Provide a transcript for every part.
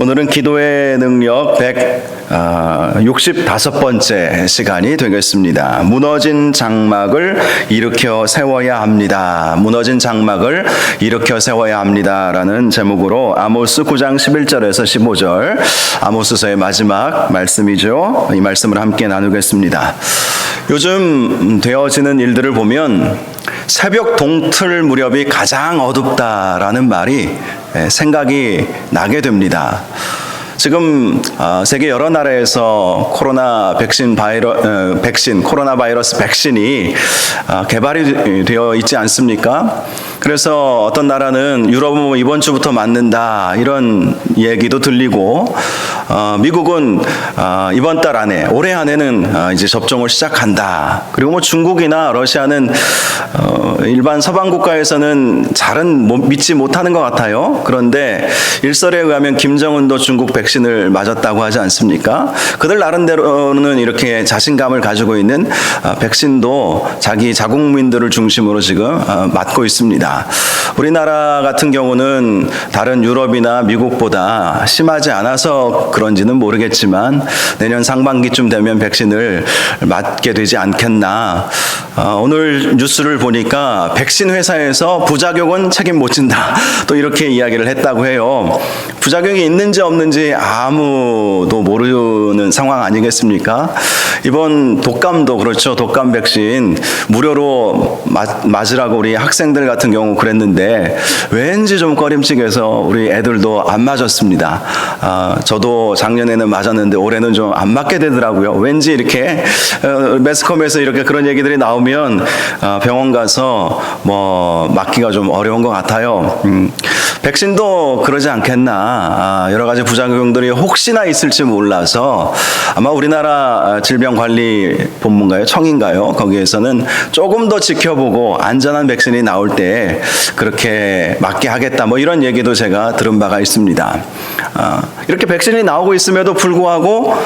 오늘은 기도의 능력 165번째 시간이 되겠습니다. 무너진 장막을 일으켜 세워야 합니다. 무너진 장막을 일으켜 세워야 합니다. 라는 제목으로 아모스 9장 11절에서 15절 아모스서의 마지막 말씀이죠. 이 말씀을 함께 나누겠습니다. 요즘 되어지는 일들을 보면 새벽 동틀 무렵이 가장 어둡다라는 말이 생각이 나게 됩니다. 지금 세계 여러 나라에서 코로나 바이러스 백신이 개발이 되어 있지 않습니까? 그래서 어떤 나라는 유럽은 이번 주부터 맞는다 이런 얘기도 들리고, 미국은 이번 달 안에, 올해 안에는 이제 접종을 시작한다. 그리고 중국이나 러시아는 일반 서방 국가에서는 잘은 믿지 못하는 것 같아요. 그런데 일설에 의하면 김정은도 중국 백신을 맞았다고 하지 않습니까? 그들 나름대로는 이렇게 자신감을 가지고 있는 백신도 자기 자국민들을 중심으로 지금 맞고 있습니다. 우리나라 같은 경우는 다른 유럽이나 미국보다 심하지 않아서 그런지는 모르겠지만 내년 상반기쯤 되면 백신을 맞게 되지 않겠나. 오늘 뉴스를 보니까 백신 회사에서 부작용은 책임 못 진다, 또 이렇게 이야기를 했다고 해요. 부작용이 있는지 없는지 아무도 모르는 상황 아니겠습니까? 이번 독감도 그렇죠. 독감 백신 무료로 맞으라고 우리 학생들 같은 경우 그랬는데 왠지 좀 꺼림칙해서 우리 애들도 안 맞았습니다. 저도 작년에는 맞았는데 올해는 좀 안 맞게 되더라고요. 왠지 이렇게 매스컴에서 이렇게 그런 얘기들이 나오면 병원 가서 맞기가 좀 어려운 것 같아요. 백신도 그러지 않겠나. 여러 가지 부작용들이 혹시나 있을지 몰라서 아마 우리나라 질병관리본부인가요? 청인가요? 거기에서는 조금 더 지켜보고 안전한 백신이 나올 때 그렇게 맞게 하겠다, 이런 얘기도 제가 들은 바가 있습니다. 이렇게 백신이 나오고 있음에도 불구하고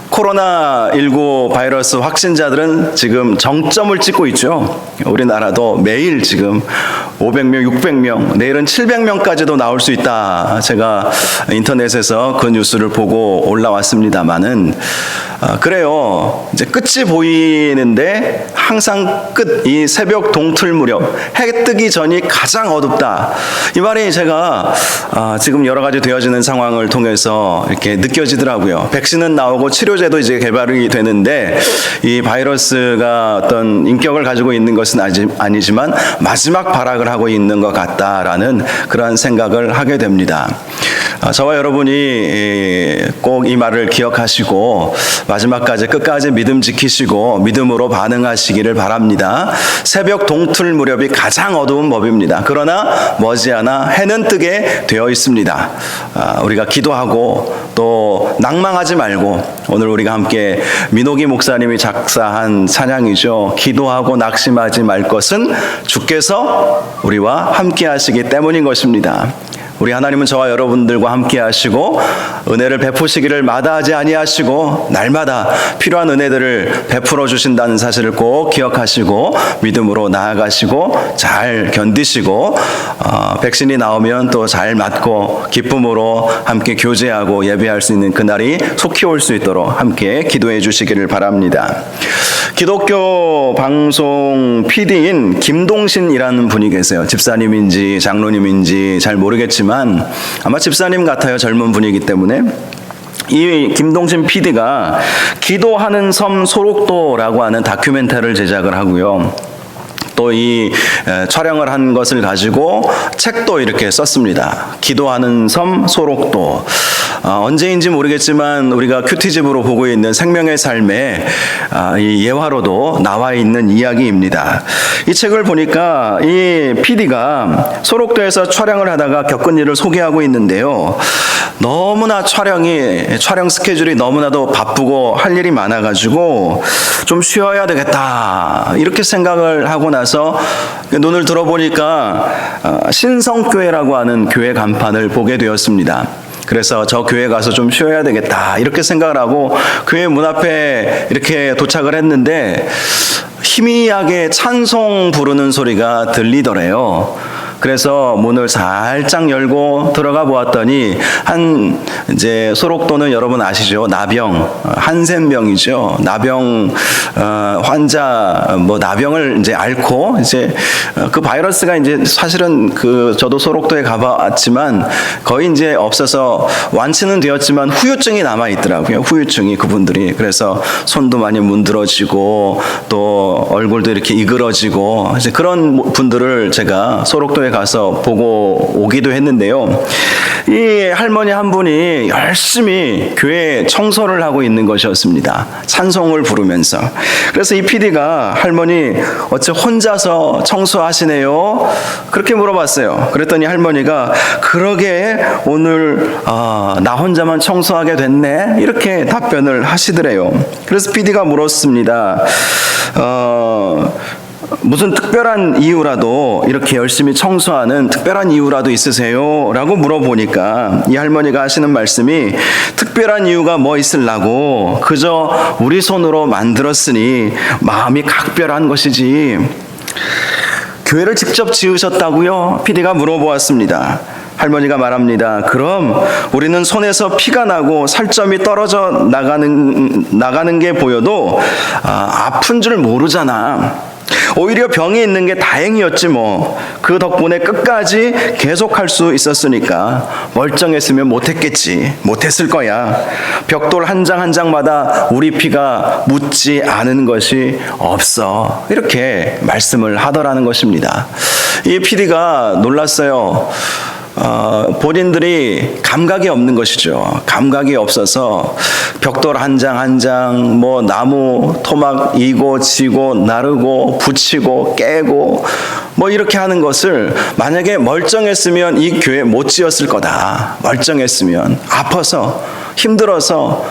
코로나19 바이러스 확진자들은 지금 정점을 찍고 있죠. 우리나라도 매일 지금 500명, 600명, 내일은 700명까지도 나올 수 있다. 제가 인터넷에서 그 뉴스를 보고 올라왔습니다만은, 그래요. 이제 끝이 보이는데 항상 이 새벽 동틀 무렵, 해 뜨기 전이 가장 어둡다. 이 말이 제가 지금 여러 가지 되어지는 상황을 통해서 이렇게 느껴지더라고요. 백신은 나오고 치료제도 이제 개발이 되는데 이 바이러스가 어떤 인격을 가지고 있는 것은 아니지만 마지막 발악을 하고 있는 것 같다라는 그러한 생각을 하게 됩니다. 저와 여러분이 꼭 이 말을 기억하시고 마지막까지 끝까지 믿음 지키시고 믿음으로 반응하시기를 바랍니다. 새벽 동틀 무렵이 가장 어두운 법입니다. 그러나 머지않아 해는 뜨게 되어 있습니다. 우리가 기도하고 또 낭망하지 말고, 오늘 우리가 함께 민호기 목사님이 작사한 찬양이죠. 기도하고 낙심하지 말 것은 주께서 우리와 함께 하시기 때문인 것입니다. 우리 하나님은 저와 여러분들과 함께 하시고 은혜를 베푸시기를 마다하지 아니하시고 날마다 필요한 은혜들을 베풀어 주신다는 사실을 꼭 기억하시고 믿음으로 나아가시고 잘 견디시고 백신이 나오면 또 잘 맞고 기쁨으로 함께 교제하고 예배할 수 있는 그날이 속히 올 수 있도록 함께 기도해 주시기를 바랍니다. 기독교 방송 PD인 김동신이라는 분이 계세요. 집사님인지 장로님인지 잘 모르겠지만 아마 집사님 같아요. 젊은 분이기 때문에. 이 김동신 PD가 기도하는 섬 소록도라고 하는 다큐멘터리를 제작을 하고요. 또 이 촬영을 한 것을 가지고 책도 이렇게 썼습니다. 기도하는 섬 소록도. 언제인지 모르겠지만 우리가 큐티집으로 보고 있는 생명의 삶에 이 예화로도 나와 있는 이야기입니다. 이 책을 보니까 이 PD가 소록도에서 촬영을 하다가 겪은 일을 소개하고 있는데요. 너무나 촬영 스케줄이 너무나도 바쁘고 할 일이 많아가지고 좀 쉬어야 되겠다 이렇게 생각을 하고 나서 눈을 들어보니까 신성교회라고 하는 교회 간판을 보게 되었습니다. 그래서 저 교회 가서 좀 쉬어야 되겠다 이렇게 생각을 하고 교회 문 앞에 이렇게 도착을 했는데 희미하게 찬송 부르는 소리가 들리더래요. 그래서 문을 살짝 열고 들어가 보았더니 이제 소록도는 여러분 아시죠? 나병, 한센병이죠. 나병 환자 나병을 이제 앓고 이제 그 바이러스가 이제 사실은 저도 소록도에 가봤지만 거의 이제 없어서 완치는 되었지만 후유증이 남아 있더라고요. 후유증이 그분들이. 그래서 손도 많이 문드러지고 또 얼굴도 이렇게 이그러지고 이제 그런 분들을 제가 소록도에 가서 보고 오기도 했는데요. 이 할머니 한 분이 열심히 교회 청소를 하고 있는 것이었습니다. 찬송을 부르면서. 그래서 이 PD가 할머니 어째 혼자서 청소하시네요? 그렇게 물어봤어요. 그랬더니 할머니가 그러게 오늘 나 혼자만 청소하게 됐네? 이렇게 답변을 하시더래요. 그래서 PD가 물었습니다. 무슨 특별한 이유라도 이렇게 열심히 청소하는 특별한 이유라도 있으세요? 라고 물어보니까 이 할머니가 하시는 말씀이 특별한 이유가 뭐 있으려고 그저 우리 손으로 만들었으니 마음이 각별한 것이지. 교회를 직접 지으셨다고요? PD가 물어보았습니다. 할머니가 말합니다. 그럼 우리는 손에서 피가 나고 살점이 떨어져 나가는 게 보여도 아픈 줄 모르잖아. 오히려 병이 있는 게 다행이었지 뭐. 그 덕분에 끝까지 계속할 수 있었으니까. 멀쩡했으면 못했을 거야. 벽돌 한 장 한 장마다 우리 피가 묻지 않은 것이 없어. 이렇게 말씀을 하더라는 것입니다. 이 PD가 놀랐어요. 본인들이 감각이 없는 것이죠. 감각이 없어서 벽돌 한 장 한 장, 나무 토막 이고 지고 나르고 붙이고 깨고 이렇게 하는 것을 만약에 멀쩡했으면 이 교회 못 지었을 거다. 멀쩡했으면 아파서 힘들어서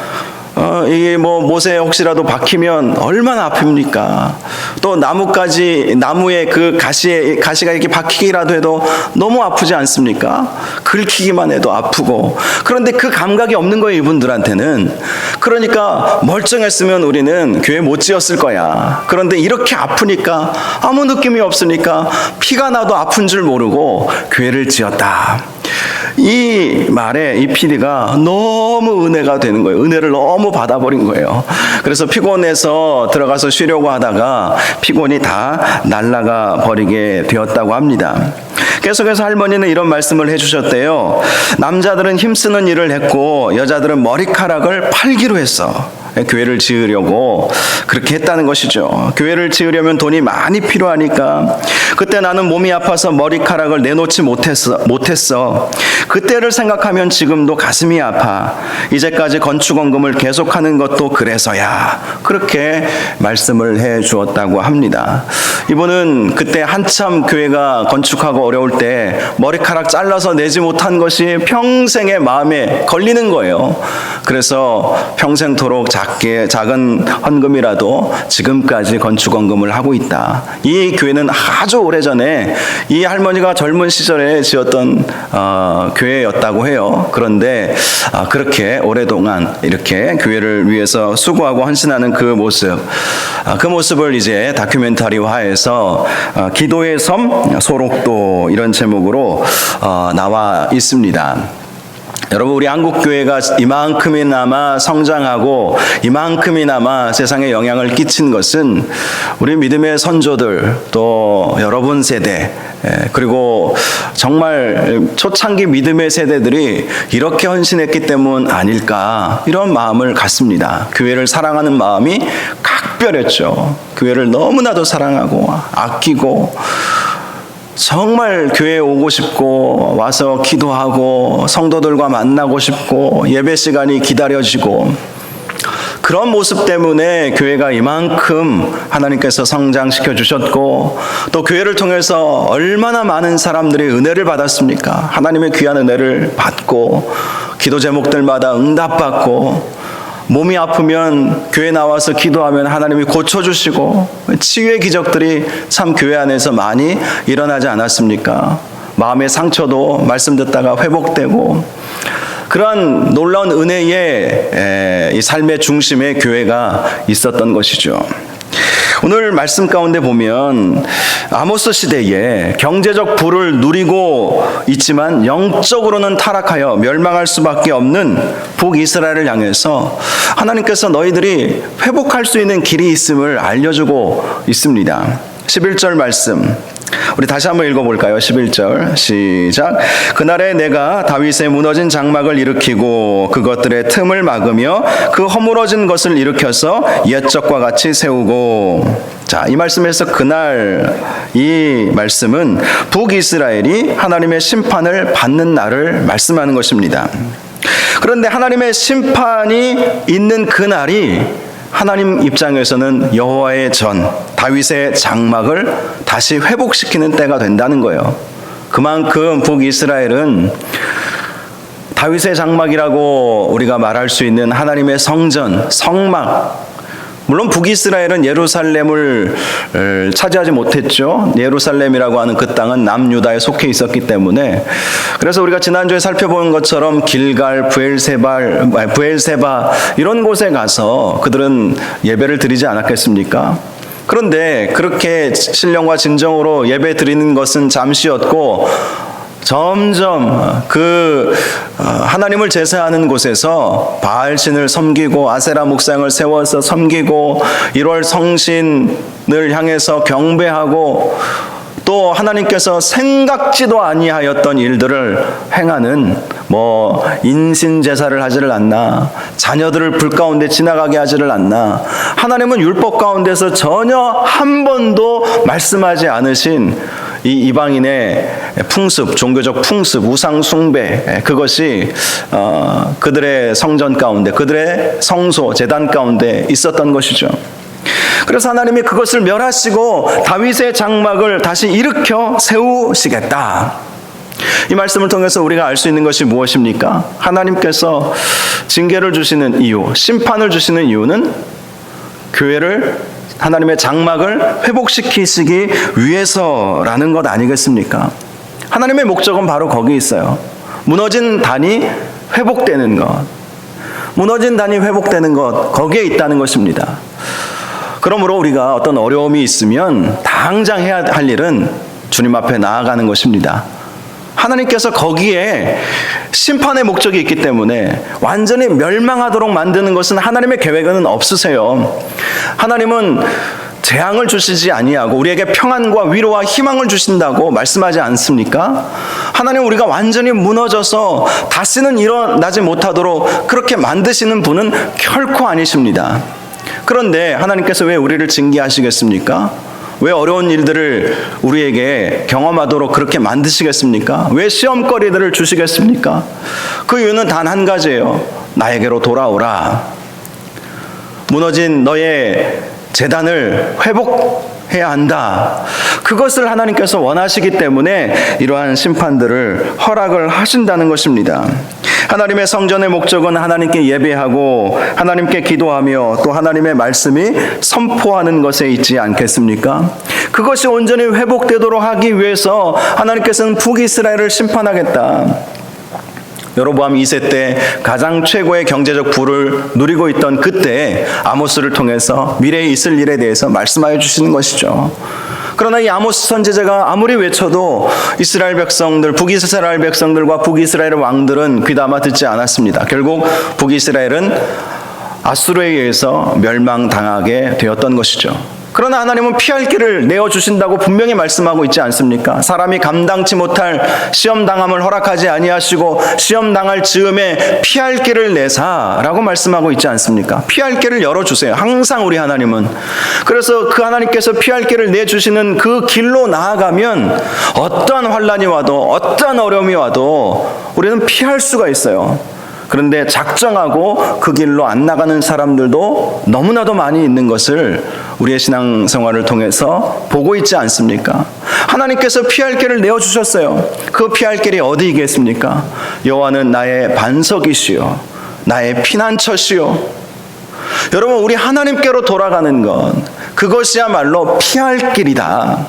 이게 못에 혹시라도 박히면 얼마나 아픕니까? 또 나무에 그 가시가 이렇게 박히기라도 해도 너무 아프지 않습니까? 긁히기만 해도 아프고. 그런데 그 감각이 없는 거예요, 이분들한테는. 그러니까 멀쩡했으면 우리는 교회 못 지었을 거야. 그런데 이렇게 아프니까 아무 느낌이 없으니까 피가 나도 아픈 줄 모르고 교회를 지었다. 이 말에 이 PD가 너무 은혜가 되는 거예요. 은혜를 너무 받아버린 거예요. 그래서 피곤해서 들어가서 쉬려고 하다가 피곤이 다 날아가 버리게 되었다고 합니다. 계속해서 할머니는 이런 말씀을 해주셨대요. 남자들은 힘쓰는 일을 했고 여자들은 머리카락을 팔기로 했어. 교회를 지으려고 그렇게 했다는 것이죠. 교회를 지으려면 돈이 많이 필요하니까. 그때 나는 몸이 아파서 머리카락을 내놓지 못했어. 그때를 생각하면 지금도 가슴이 아파. 이제까지 건축원금을 계속하는 것도 그래서야. 그렇게 말씀을 해 주었다고 합니다. 이분은 그때 한참 교회가 건축하고 어려울 때 머리카락 잘라서 내지 못한 것이 평생의 마음에 걸리는 거예요. 그래서 평생토록 작은 헌금이라도 지금까지 건축원금을 하고 있다. 이 교회는 아주 오래전에 이 할머니가 젊은 시절에 지었던 교회였다고 해요. 그런데 그렇게 오랫동안 이렇게 교회를 위해서 수고하고 헌신하는 그 모습을 이제 다큐멘터리화해서 기도의 섬 소록도 이런 제목으로 나와 있습니다. 여러분, 우리 한국교회가 이만큼이나마 성장하고 이만큼이나마 세상에 영향을 끼친 것은 우리 믿음의 선조들, 또 여러분 세대, 그리고 정말 초창기 믿음의 세대들이 이렇게 헌신했기 때문 아닐까, 이런 마음을 갖습니다. 교회를 사랑하는 마음이 각별했죠. 교회를 너무나도 사랑하고 아끼고 정말 교회에 오고 싶고 와서 기도하고 성도들과 만나고 싶고 예배 시간이 기다려지고, 그런 모습 때문에 교회가 이만큼 하나님께서 성장시켜 주셨고, 또 교회를 통해서 얼마나 많은 사람들이 은혜를 받았습니까? 하나님의 귀한 은혜를 받고 기도 제목들마다 응답받고, 몸이 아프면 교회 나와서 기도하면 하나님이 고쳐주시고, 치유의 기적들이 참 교회 안에서 많이 일어나지 않았습니까? 마음의 상처도 말씀 듣다가 회복되고, 그러한 놀라운 은혜의 이 삶의 중심에 교회가 있었던 것이죠. 오늘 말씀 가운데 보면 아모스 시대에 경제적 부를 누리고 있지만 영적으로는 타락하여 멸망할 수밖에 없는 북이스라엘을 향해서 하나님께서 너희들이 회복할 수 있는 길이 있음을 알려주고 있습니다. 11절 말씀 우리 다시 한번 읽어볼까요? 11절 시작. 그날에 내가 다윗의 무너진 장막을 일으키고 그것들의 틈을 막으며 그 허물어진 것을 일으켜서 옛적과 같이 세우고. 자, 이 말씀에서 그날, 이 말씀은 북이스라엘이 하나님의 심판을 받는 날을 말씀하는 것입니다. 그런데 하나님의 심판이 있는 그날이 하나님 입장에서는 여호와의 전, 다윗의 장막을 다시 회복시키는 때가 된다는 거예요. 그만큼 북이스라엘은 다윗의 장막이라고 우리가 말할 수 있는 하나님의 성전, 성막, 물론 북이스라엘은 예루살렘을 차지하지 못했죠. 예루살렘이라고 하는 그 땅은 남유다에 속해 있었기 때문에, 그래서 우리가 지난주에 살펴본 것처럼 길갈, 부엘세바 이런 곳에 가서 그들은 예배를 드리지 않았겠습니까? 그런데 그렇게 신령과 진정으로 예배 드리는 것은 잠시였고 점점 하나님을 제사하는 곳에서 바알신을 섬기고 아세라 묵상을 세워서 섬기고 1월 성신을 향해서 경배하고 또 하나님께서 생각지도 아니하였던 일들을 행하는 인신 제사를 하지를 않나, 자녀들을 불 가운데 지나가게 하지를 않나, 하나님은 율법 가운데서 전혀 한 번도 말씀하지 않으신 이 이방인의 풍습, 종교적 풍습, 우상 숭배, 그것이 그들의 성전 가운데, 그들의 성소, 제단 가운데 있었던 것이죠. 그래서 하나님이 그것을 멸하시고 다윗의 장막을 다시 일으켜 세우시겠다. 이 말씀을 통해서 우리가 알 수 있는 것이 무엇입니까? 하나님께서 징계를 주시는 이유, 심판을 주시는 이유는 교회를, 하나님의 장막을 회복시키시기 위해서라는 것 아니겠습니까? 하나님의 목적은 바로 거기 있어요. 무너진 단이 회복되는 것, 무너진 단이 회복되는 것, 거기에 있다는 것입니다. 그러므로 우리가 어떤 어려움이 있으면 당장 해야 할 일은 주님 앞에 나아가는 것입니다. 하나님께서 거기에 심판의 목적이 있기 때문에 완전히 멸망하도록 만드는 것은 하나님의 계획은 없으세요. 하나님은 재앙을 주시지 아니하고 우리에게 평안과 위로와 희망을 주신다고 말씀하지 않습니까? 하나님, 우리가 완전히 무너져서 다시는 일어나지 못하도록 그렇게 만드시는 분은 결코 아니십니다. 그런데 하나님께서 왜 우리를 징계하시겠습니까? 왜 어려운 일들을 우리에게 경험하도록 그렇게 만드시겠습니까? 왜 시험거리들을 주시겠습니까? 그 이유는 단 한 가지예요. 나에게로 돌아오라. 무너진 너의 제단을 회복해야 한다. 그것을 하나님께서 원하시기 때문에 이러한 심판들을 허락을 하신다는 것입니다. 하나님의 성전의 목적은 하나님께 예배하고 하나님께 기도하며 또 하나님의 말씀이 선포하는 것에 있지 않겠습니까? 그것이 온전히 회복되도록 하기 위해서 하나님께서는 북이스라엘을 심판하겠다. 여로보암 2세 때 가장 최고의 경제적 부를 누리고 있던 그때 아모스를 통해서 미래에 있을 일에 대해서 말씀하여 주시는 것이죠. 그러나 이 아모스 선지자가 아무리 외쳐도 이스라엘 백성들, 북이스라엘 백성들과 북이스라엘 왕들은 귀담아 듣지 않았습니다. 결국 북이스라엘은 아수르에 의해서 멸망당하게 되었던 것이죠. 그러나 하나님은 피할 길을 내어주신다고 분명히 말씀하고 있지 않습니까? 사람이 감당치 못할 시험당함을 허락하지 아니하시고 시험당할 즈음에 피할 길을 내사라고 말씀하고 있지 않습니까? 피할 길을 열어주세요. 항상 우리 하나님은. 그래서 그 하나님께서 피할 길을 내주시는 그 길로 나아가면 어떠한 환난이 와도 어떠한 어려움이 와도 우리는 피할 수가 있어요. 그런데 작정하고 그 길로 안 나가는 사람들도 너무나도 많이 있는 것을 우리의 신앙생활을 통해서 보고 있지 않습니까? 하나님께서 피할 길을 내어주셨어요. 그 피할 길이 어디이겠습니까? 여호와는 나의 반석이시요 나의 피난처시요. 여러분, 우리 하나님께로 돌아가는 것, 그것이야말로 피할 길이다.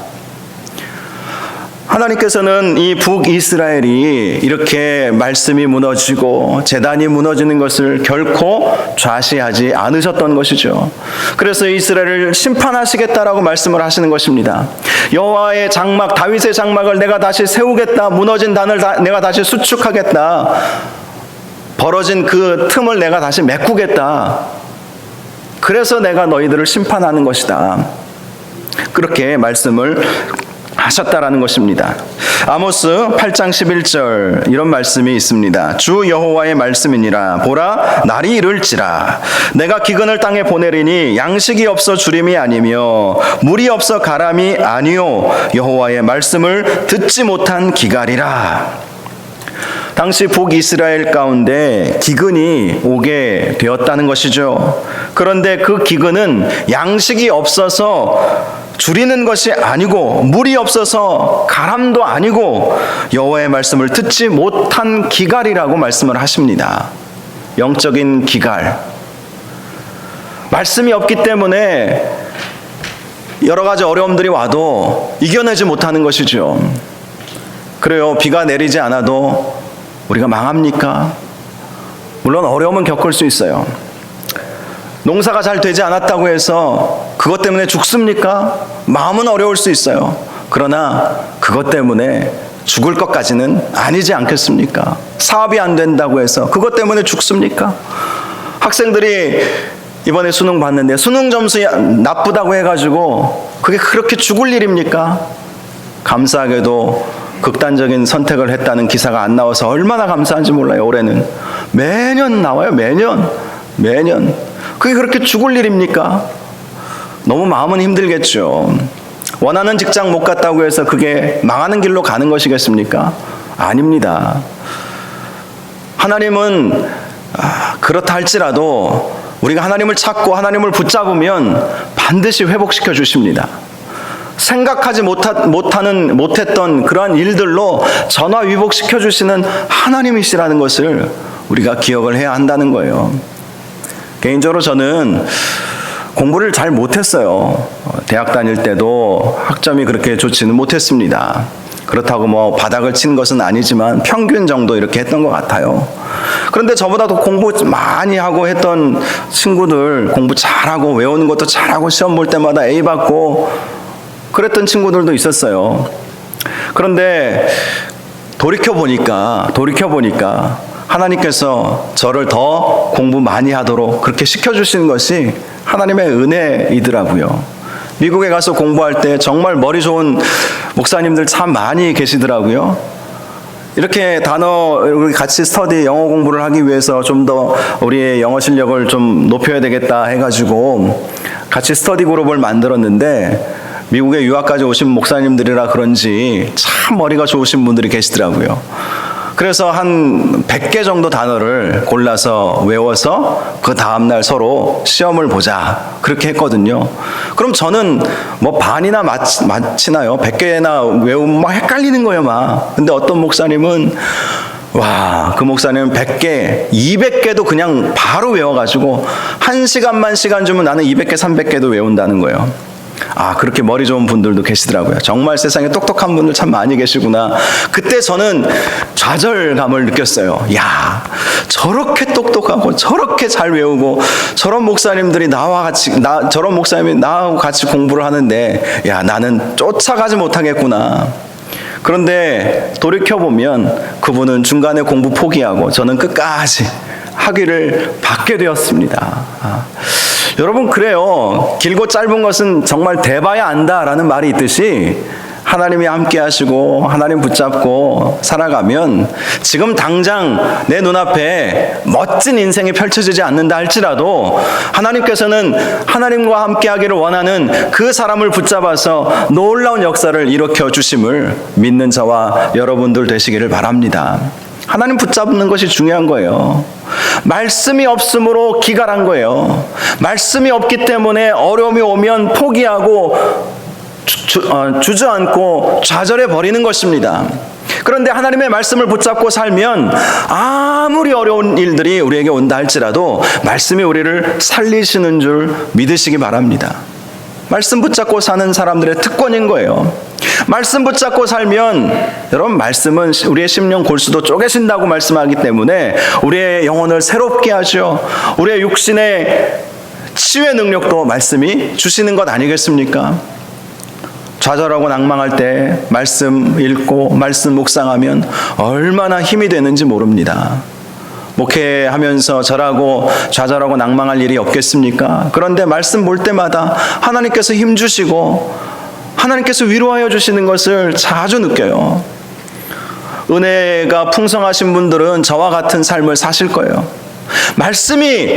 하나님께서는 이 북이스라엘이 이렇게 말씀이 무너지고 제단이 무너지는 것을 결코 좌시하지 않으셨던 것이죠. 그래서 이스라엘을 심판하시겠다라고 말씀을 하시는 것입니다. 여호와의 장막, 다윗의 장막을 내가 다시 세우겠다. 무너진 단을 내가 다시 수축하겠다. 벌어진 그 틈을 내가 다시 메꾸겠다. 그래서 내가 너희들을 심판하는 것이다. 그렇게 말씀을 하셨다라는 것입니다. 아모스 8장 11절 이런 말씀이 있습니다. 주 여호와의 말씀이니라. 보라, 날이 이를지라. 내가 기근을 땅에 보내리니 양식이 없어 주림이 아니며 물이 없어 가람이 아니요 여호와의 말씀을 듣지 못한 기갈이라. 당시 북이스라엘 가운데 기근이 오게 되었다는 것이죠. 그런데 그 기근은 양식이 없어서 줄이는 것이 아니고 물이 없어서 가람도 아니고 여호와의 말씀을 듣지 못한 기갈이라고 말씀을 하십니다. 영적인 기갈. 말씀이 없기 때문에 여러 가지 어려움들이 와도 이겨내지 못하는 것이죠. 그래요. 비가 내리지 않아도 우리가 망합니까? 물론 어려움은 겪을 수 있어요. 농사가 잘 되지 않았다고 해서 그것 때문에 죽습니까? 마음은 어려울 수 있어요. 그러나 그것 때문에 죽을 것까지는 아니지 않겠습니까? 사업이 안 된다고 해서 그것 때문에 죽습니까? 학생들이 이번에 수능 봤는데 수능 점수 나쁘다고 해가지고 그게 그렇게 죽을 일입니까? 감사하게도 극단적인 선택을 했다는 기사가 안 나와서 얼마나 감사한지 몰라요. 올해는 매년 나와요. 매년. 그게 그렇게 죽을 일입니까? 너무 마음은 힘들겠죠. 원하는 직장 못 갔다고 해서 그게 망하는 길로 가는 것이겠습니까? 아닙니다. 하나님은 그렇다 할지라도 우리가 하나님을 찾고 하나님을 붙잡으면 반드시 회복시켜 주십니다. 생각하지 못했던 그러한 일들로 전화위복시켜 주시는 하나님이시라는 것을 우리가 기억을 해야 한다는 거예요. 개인적으로 저는 공부를 잘 못했어요. 대학 다닐 때도 학점이 그렇게 좋지는 못했습니다. 그렇다고 뭐 바닥을 친 것은 아니지만 평균 정도 이렇게 했던 것 같아요. 그런데 저보다도 공부 많이 하고 했던 친구들, 공부 잘하고 외우는 것도 잘하고 시험 볼 때마다 A 받고 그랬던 친구들도 있었어요. 그런데 돌이켜보니까 하나님께서 저를 더 공부 많이 하도록 그렇게 시켜주시는 것이 하나님의 은혜이더라고요. 미국에 가서 공부할 때 정말 머리 좋은 목사님들 참 많이 계시더라고요. 이렇게 같이 스터디 영어 공부를 하기 위해서 좀 더 우리의 영어 실력을 좀 높여야 되겠다 해가지고 같이 스터디 그룹을 만들었는데 미국에 유학까지 오신 목사님들이라 그런지 참 머리가 좋으신 분들이 계시더라고요. 그래서 한 100개 정도 단어를 골라서 외워서 그 다음날 서로 시험을 보자 그렇게 했거든요. 그럼 저는 뭐 반이나 맞히나요? 100개나 외우면 막 헷갈리는 거예요 막. 근데 어떤 목사님은 그 목사님은 100개, 200개도 그냥 바로 외워가지고 1시간만 시간 주면 나는 200개, 300개도 외운다는 거예요. 그렇게 머리 좋은 분들도 계시더라고요. 정말 세상에 똑똑한 분들 참 많이 계시구나. 그때 저는 좌절감을 느꼈어요. 저렇게 똑똑하고 저렇게 잘 외우고 저런 목사님이 나하고 같이 공부를 하는데 나는 쫓아가지 못하겠구나. 그런데 돌이켜보면 그분은 중간에 공부 포기하고 저는 끝까지 학위를 받게 되었습니다. 여러분 그래요. 길고 짧은 것은 정말 대봐야 안다라는 말이 있듯이 하나님이 함께 하시고 하나님 붙잡고 살아가면 지금 당장 내 눈앞에 멋진 인생이 펼쳐지지 않는다 할지라도 하나님께서는 하나님과 함께 하기를 원하는 그 사람을 붙잡아서 놀라운 역사를 일으켜 주심을 믿는 저와 여러분들 되시기를 바랍니다. 하나님 붙잡는 것이 중요한 거예요. 말씀이 없으므로 기갈한 거예요. 말씀이 없기 때문에 어려움이 오면 포기하고 주저앉고 좌절해 버리는 것입니다. 그런데 하나님의 말씀을 붙잡고 살면 아무리 어려운 일들이 우리에게 온다 할지라도 말씀이 우리를 살리시는 줄 믿으시기 바랍니다. 말씀 붙잡고 사는 사람들의 특권인 거예요. 말씀 붙잡고 살면 여러분, 말씀은 우리의 심령 골수도 쪼개신다고 말씀하기 때문에 우리의 영혼을 새롭게 하죠. 우리의 육신의 치유의 능력도 말씀이 주시는 것 아니겠습니까? 좌절하고 낭망할 때 말씀 읽고 말씀 묵상하면 얼마나 힘이 되는지 모릅니다. 목회하면서 절하고 좌절하고 낭망할 일이 없겠습니까? 그런데 말씀 볼 때마다 하나님께서 힘 주시고 하나님께서 위로하여 주시는 것을 자주 느껴요. 은혜가 풍성하신 분들은 저와 같은 삶을 사실 거예요. 말씀이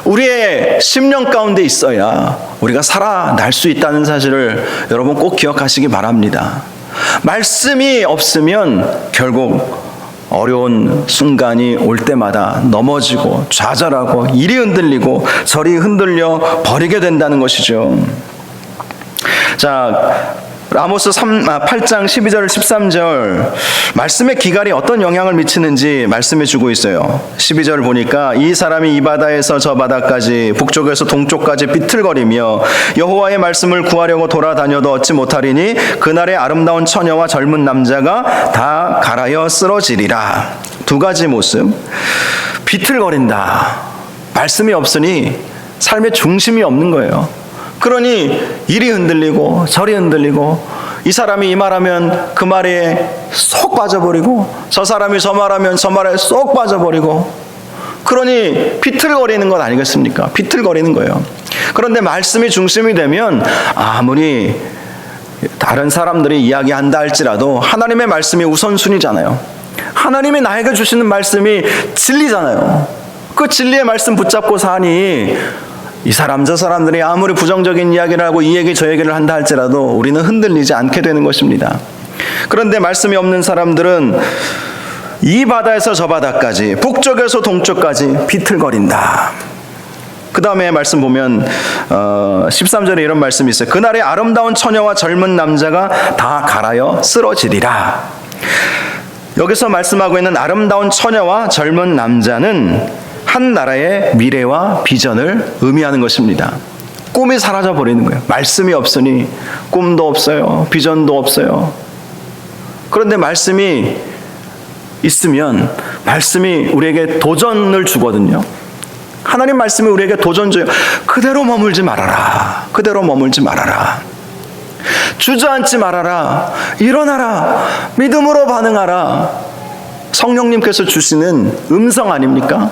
우리의 심령 가운데 있어야 우리가 살아날 수 있다는 사실을 여러분 꼭 기억하시기 바랍니다. 말씀이 없으면 결국 어려운 순간이 올 때마다 넘어지고 좌절하고 이리 흔들리고 저리 흔들려 버리게 된다는 것이죠. 자, 아모스 8장 12절 13절 말씀의 기갈이 어떤 영향을 미치는지 말씀해 주고 있어요. 12절 보니까 이 사람이 이 바다에서 저 바다까지 북쪽에서 동쪽까지 비틀거리며 여호와의 말씀을 구하려고 돌아다녀도 얻지 못하리니 그날의 아름다운 처녀와 젊은 남자가 다 갈아여 쓰러지리라. 두 가지 모습. 비틀거린다. 말씀이 없으니 삶의 중심이 없는 거예요. 그러니 이리 흔들리고 저리 흔들리고 이 사람이 이 말하면 그 말에 쏙 빠져버리고 저 사람이 저 말하면 저 말에 쏙 빠져버리고 그러니 비틀거리는 것 아니겠습니까? 비틀거리는 거예요. 그런데 말씀이 중심이 되면 아무리 다른 사람들이 이야기한다 할지라도 하나님의 말씀이 우선순위잖아요. 하나님이 나에게 주시는 말씀이 진리잖아요. 그 진리의 말씀 붙잡고 사니 이 사람 저 사람들이 아무리 부정적인 이야기를 하고 이 얘기 저 얘기를 한다 할지라도 우리는 흔들리지 않게 되는 것입니다. 그런데 말씀이 없는 사람들은 이 바다에서 저 바다까지 북쪽에서 동쪽까지 비틀거린다. 그 다음에 말씀 보면 13절에 이런 말씀이 있어요. 그날의 아름다운 처녀와 젊은 남자가 다 갈아여 쓰러지리라. 여기서 말씀하고 있는 아름다운 처녀와 젊은 남자는 한 나라의 미래와 비전을 의미하는 것입니다. 꿈이 사라져 버리는 거예요. 말씀이 없으니 꿈도 없어요. 비전도 없어요. 그런데 말씀이 있으면 말씀이 우리에게 도전을 주거든요. 하나님 말씀이 우리에게 도전 줘요. 그대로 머물지 말아라. 그대로 머물지 말아라. 주저앉지 말아라. 일어나라. 믿음으로 반응하라. 성령님께서 주시는 음성 아닙니까?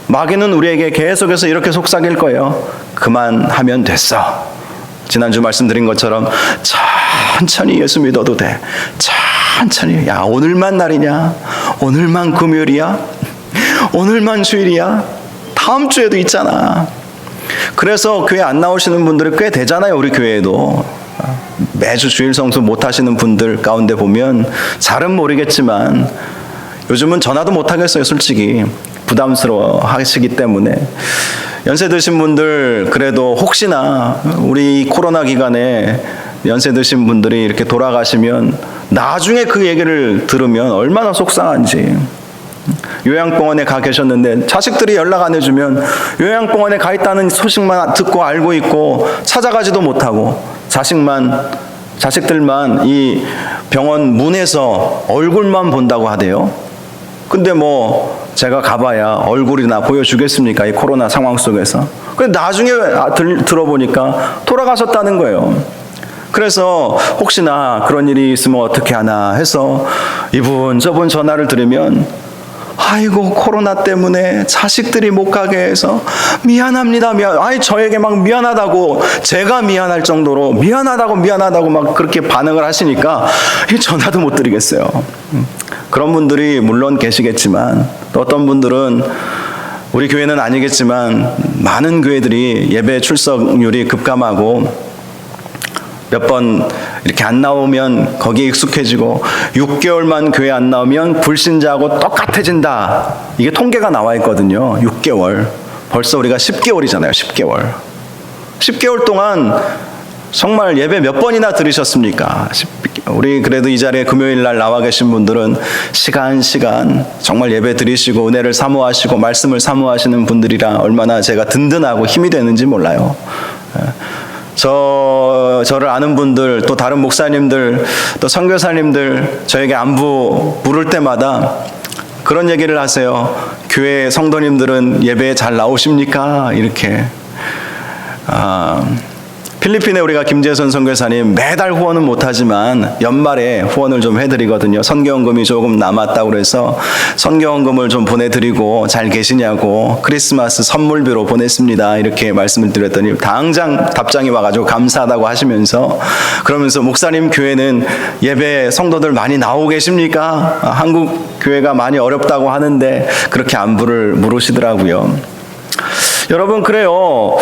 마귀는 우리에게 계속해서 이렇게 속삭일 거예요. 그만하면 됐어. 지난주 말씀드린 것처럼 천천히 예수 믿어도 돼. 천천히. 야, 오늘만 날이냐? 오늘만 금요일이야? 오늘만 주일이야? 다음 주에도 있잖아. 그래서 교회 안 나오시는 분들이 꽤 되잖아요. 우리 교회에도. 매주 주일 성수 못 하시는 분들 가운데 보면 잘은 모르겠지만 요즘은 전화도 못 하겠어요. 솔직히. 부담스러워 하시기 때문에 연세 드신 분들 그래도 혹시나 우리 코로나 기간에 연세 드신 분들이 이렇게 돌아가시면 나중에 그 얘기를 들으면 얼마나 속상한지. 요양병원에 가 계셨는데 자식들이 연락 안 해주면 요양병원에 가 있다는 소식만 듣고 알고 있고 찾아가지도 못하고 자식들만 이 병원 문에서 얼굴만 본다고 하대요. 근데 뭐 제가 가봐야 얼굴이나 보여주겠습니까? 이 코로나 상황 속에서. 근데 나중에 들어보니까 돌아가셨다는 거예요. 그래서 혹시나 그런 일이 있으면 어떻게 하나 해서 이분 저분 전화를 드리면 아이고 코로나 때문에 자식들이 못 가게 해서 미안합니다. 아니 저에게 막 미안하다고 제가 미안할 정도로 미안하다고 막 그렇게 반응을 하시니까 전화도 못 드리겠어요. 그런 분들이 물론 계시겠지만 또 어떤 분들은 우리 교회는 아니겠지만 많은 교회들이 예배 출석률이 급감하고 몇 번 이렇게 안 나오면 거기에 익숙해지고 6개월만 교회 안 나오면 불신자하고 똑같아진다. 이게 통계가 나와 있거든요. 6개월. 벌써 우리가 10개월이잖아요. 10개월. 10개월 동안 정말 예배 몇 번이나 들으셨습니까? 우리 그래도 이 자리에 금요일 날 나와 계신 분들은 시간 정말 예배 드리시고 은혜를 사모하시고 말씀을 사모하시는 분들이라 얼마나 제가 든든하고 힘이 되는지 몰라요. 저를 아는 분들, 또 다른 목사님들, 또 선교사님들 저에게 안부 물을 때마다 그런 얘기를 하세요. 교회 성도님들은 예배에 잘 나오십니까? 이렇게. 필리핀에 우리가 김재선 선교사님 매달 후원은 못하지만 연말에 후원을 좀 해드리거든요. 선교헌금이 조금 남았다고 그래서 선교헌금을 좀 보내드리고 잘 계시냐고 크리스마스 선물비로 보냈습니다. 이렇게 말씀을 드렸더니 당장 답장이 와가지고 감사하다고 하시면서 그러면서 목사님 교회는 예배 성도들 많이 나오고 계십니까? 한국 교회가 많이 어렵다고 하는데 그렇게 안부를 물으시더라고요. 여러분 그래요.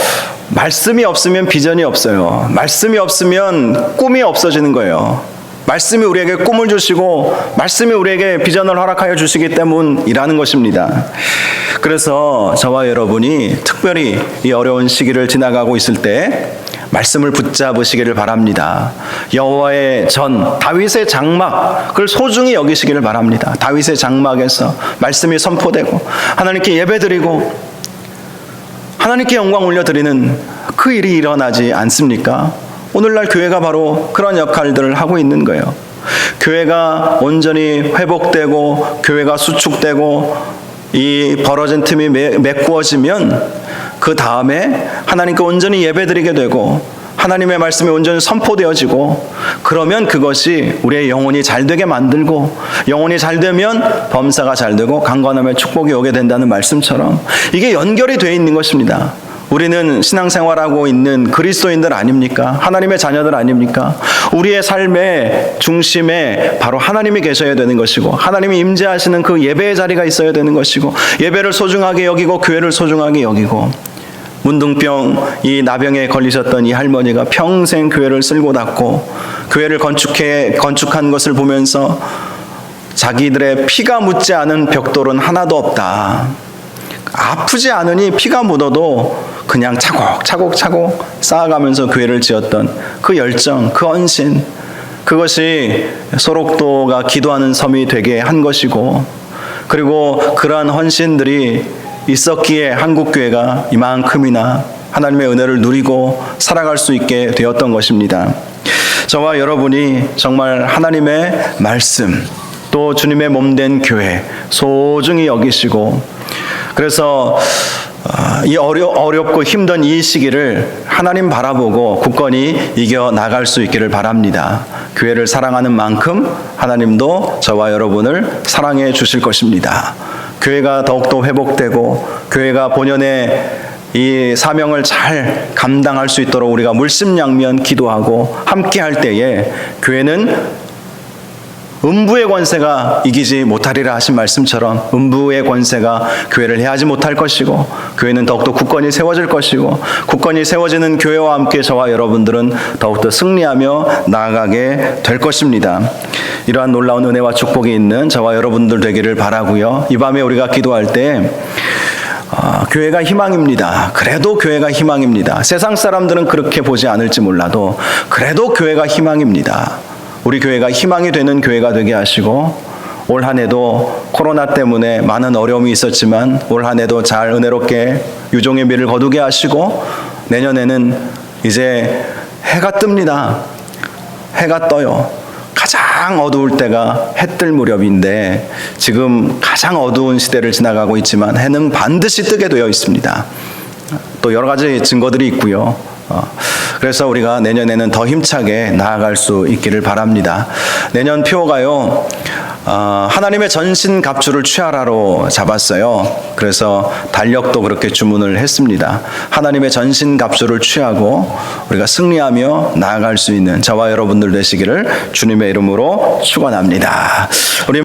말씀이 없으면 비전이 없어요. 말씀이 없으면 꿈이 없어지는 거예요. 말씀이 우리에게 꿈을 주시고 말씀이 우리에게 비전을 허락하여 주시기 때문이라는 것입니다. 그래서 저와 여러분이 특별히 이 어려운 시기를 지나가고 있을 때 말씀을 붙잡으시기를 바랍니다. 여호와의 전, 다윗의 장막, 그걸 소중히 여기시기를 바랍니다. 다윗의 장막에서 말씀이 선포되고 하나님께 예배드리고 하나님께 영광 올려드리는 그 일이 일어나지 않습니까? 오늘날 교회가 바로 그런 역할들을 하고 있는 거예요. 교회가 온전히 회복되고 교회가 수축되고 이 벌어진 틈이 메꾸어지면 그 다음에 하나님께 온전히 예배드리게 되고 하나님의 말씀이 온전히 선포되어지고 그러면 그것이 우리의 영혼이 잘되게 만들고 영혼이 잘되면 범사가 잘되고 강건함의 축복이 오게 된다는 말씀처럼 이게 연결이 되어 있는 것입니다. 우리는 신앙생활하고 있는 그리스도인들 아닙니까? 하나님의 자녀들 아닙니까? 우리의 삶의 중심에 바로 하나님이 계셔야 되는 것이고 하나님이 임재하시는 그 예배의 자리가 있어야 되는 것이고 예배를 소중하게 여기고 교회를 소중하게 여기고 문둥병 이 나병에 걸리셨던 이 할머니가 평생 교회를 쓸고 닦고 교회를 건축한 것을 보면서 자기들의 피가 묻지 않은 벽돌은 하나도 없다. 아프지 않으니 피가 묻어도 그냥 차곡차곡 쌓아가면서 교회를 지었던 그 열정, 그 헌신, 그것이 소록도가 기도하는 섬이 되게 한 것이고 그리고 그러한 헌신들이 있었기에 한국교회가 이만큼이나 하나님의 은혜를 누리고 살아갈 수 있게 되었던 것입니다. 저와 여러분이 정말 하나님의 말씀 또 주님의 몸된 교회 소중히 여기시고 그래서 이 어렵고 힘든 이 시기를 하나님 바라보고 굳건히 이겨나갈 수 있기를 바랍니다. 교회를 사랑하는 만큼 하나님도 저와 여러분을 사랑해 주실 것입니다. 교회가 더욱더 회복되고 교회가 본연의 이 사명을 잘 감당할 수 있도록 우리가 물심양면 기도하고 함께 할 때에 교회는 음부의 권세가 이기지 못하리라 하신 말씀처럼 음부의 권세가 교회를 해하지 못할 것이고 교회는 더욱더 굳건히 세워질 것이고 굳건히 세워지는 교회와 함께 저와 여러분들은 더욱더 승리하며 나아가게 될 것입니다. 이러한 놀라운 은혜와 축복이 있는 저와 여러분들 되기를 바라고요. 이 밤에 우리가 기도할 때 교회가 희망입니다. 그래도 교회가 희망입니다. 세상 사람들은 그렇게 보지 않을지 몰라도 그래도 교회가 희망입니다. 우리 교회가 희망이 되는 교회가 되게 하시고 올 한 해도 코로나 때문에 많은 어려움이 있었지만 올 한 해도 잘 은혜롭게 유종의 미를 거두게 하시고 내년에는 이제 해가 뜹니다. 해가 떠요. 가장 어두울 때가 해 뜰 무렵인데 지금 가장 어두운 시대를 지나가고 있지만 해는 반드시 뜨게 되어 있습니다. 또 여러 가지 증거들이 있고요. 그래서 우리가 내년에는 더 힘차게 나아갈 수 있기를 바랍니다. 내년 표가요. 하나님의 전신 갑주를 취하라로 잡았어요. 그래서 달력도 그렇게 주문을 했습니다. 하나님의 전신 갑주를 취하고 우리가 승리하며 나아갈 수 있는 저와 여러분들 되시기를 주님의 이름으로 축원합니다. 우리